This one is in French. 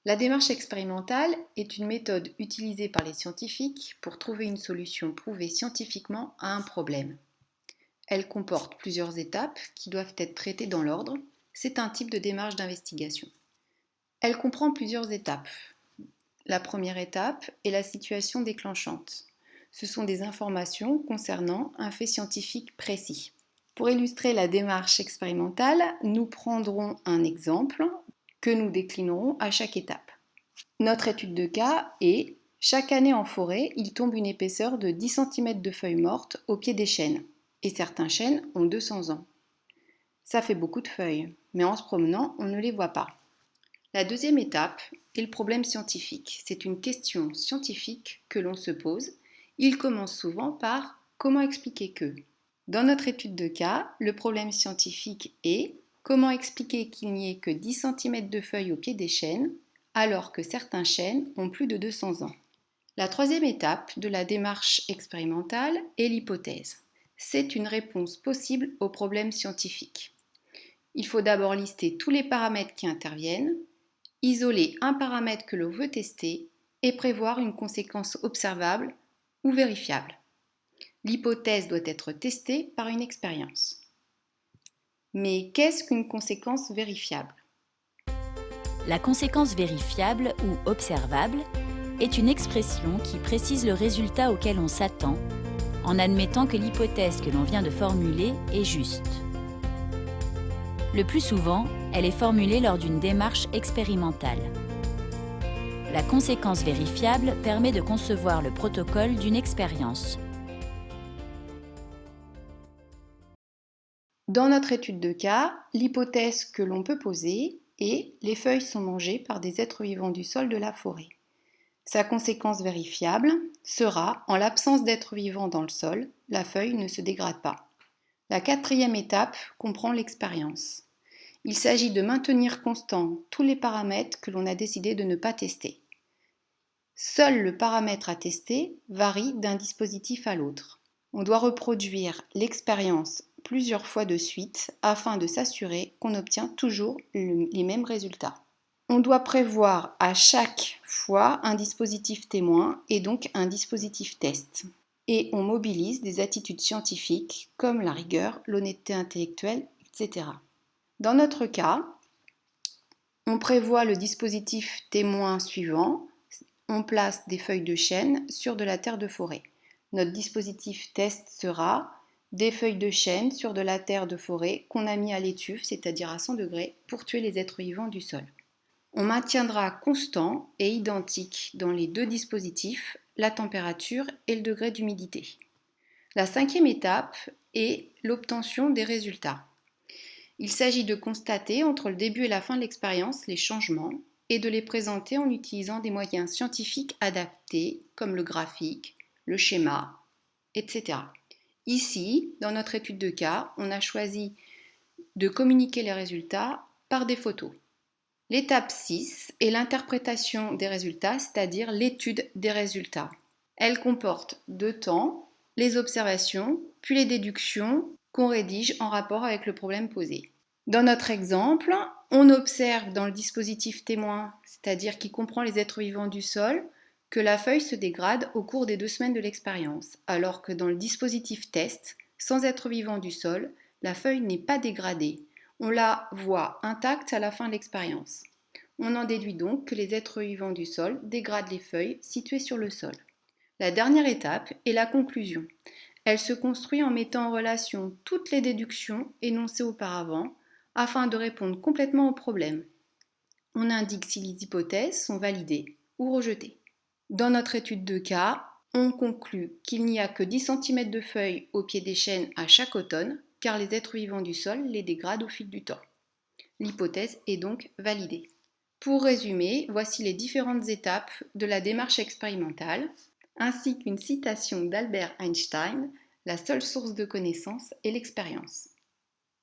La démarche expérimentale est une méthode utilisée par les scientifiques pour trouver une solution prouvée scientifiquement à un problème. Elle comporte plusieurs étapes qui doivent être traitées dans l'ordre. C'est un type de démarche d'investigation. Elle comprend plusieurs étapes. La première étape est la situation déclenchante. Ce sont des informations concernant un fait scientifique précis. Pour illustrer la démarche expérimentale, nous prendrons un exemple que nous déclinerons à chaque étape. Notre étude de cas est: chaque année en forêt, il tombe une épaisseur de 10 cm de feuilles mortes au pied des chênes, et certains chênes ont 200 ans. Ça fait beaucoup de feuilles, mais en se promenant, on ne les voit pas. La deuxième étape est le problème scientifique. C'est une question scientifique que l'on se pose. Il commence souvent par: comment expliquer que? Dans notre étude de cas, le problème scientifique est: comment expliquer qu'il n'y ait que 10 cm de feuilles au pied des chênes alors que certains chênes ont plus de 200 ans. La troisième étape de la démarche expérimentale est l'hypothèse. C'est une réponse possible au problème scientifique. Il faut d'abord lister tous les paramètres qui interviennent, isoler un paramètre que l'on veut tester et prévoir une conséquence observable ou vérifiable. L'hypothèse doit être testée par une expérience. Mais qu'est-ce qu'une conséquence vérifiable? La conséquence vérifiable ou observable est une expression qui précise le résultat auquel on s'attend en admettant que l'hypothèse que l'on vient de formuler est juste. Le plus souvent, elle est formulée lors d'une démarche expérimentale. La conséquence vérifiable permet de concevoir le protocole d'une expérience. Dans notre étude de cas, l'hypothèse que l'on peut poser est: les feuilles sont mangées par des êtres vivants du sol de la forêt. Sa conséquence vérifiable sera: en l'absence d'êtres vivants dans le sol, la feuille ne se dégrade pas. La quatrième étape comprend l'expérience. Il s'agit de maintenir constants tous les paramètres que l'on a décidé de ne pas tester. Seul le paramètre à tester varie d'un dispositif à l'autre. On doit reproduire l'expérience plusieurs fois de suite afin de s'assurer qu'on obtient toujours les mêmes résultats. On doit prévoir à chaque fois un dispositif témoin et donc un dispositif test. Et on mobilise des attitudes scientifiques comme la rigueur, l'honnêteté intellectuelle, etc. Dans notre cas, on prévoit le dispositif témoin suivant. On place des feuilles de chêne sur de la terre de forêt. Notre dispositif test sera des feuilles de chêne sur de la terre de forêt qu'on a mis à l'étuve, c'est-à-dire à 100 degrés, pour tuer les êtres vivants du sol. On maintiendra constant et identique dans les deux dispositifs la température et le degré d'humidité. La cinquième étape est l'obtention des résultats. Il s'agit de constater entre le début et la fin de l'expérience les changements et de les présenter en utilisant des moyens scientifiques adaptés comme le graphique, le schéma, etc. Ici, dans notre étude de cas, on a choisi de communiquer les résultats par des photos. L'étape 6 est l'interprétation des résultats, c'est-à-dire l'étude des résultats. Elle comporte 2 temps: les observations, puis les déductions qu'on rédige en rapport avec le problème posé. Dans notre exemple, on observe dans le dispositif témoin, c'est-à-dire qui comprend les êtres vivants du sol, que la feuille se dégrade au cours des 2 semaines de l'expérience, alors que dans le dispositif test, sans êtres vivants du sol, la feuille n'est pas dégradée. On la voit intacte à la fin de l'expérience. On en déduit donc que les êtres vivants du sol dégradent les feuilles situées sur le sol. La dernière étape est la conclusion. Elle se construit en mettant en relation toutes les déductions énoncées auparavant afin de répondre complètement au problème. On indique si les hypothèses sont validées ou rejetées. Dans notre étude de cas, on conclut qu'il n'y a que 10 cm de feuilles au pied des chênes à chaque automne, car les êtres vivants du sol les dégradent au fil du temps. L'hypothèse est donc validée. Pour résumer, voici les différentes étapes de la démarche expérimentale, ainsi qu'une citation d'Albert Einstein: la seule source de connaissance est l'expérience.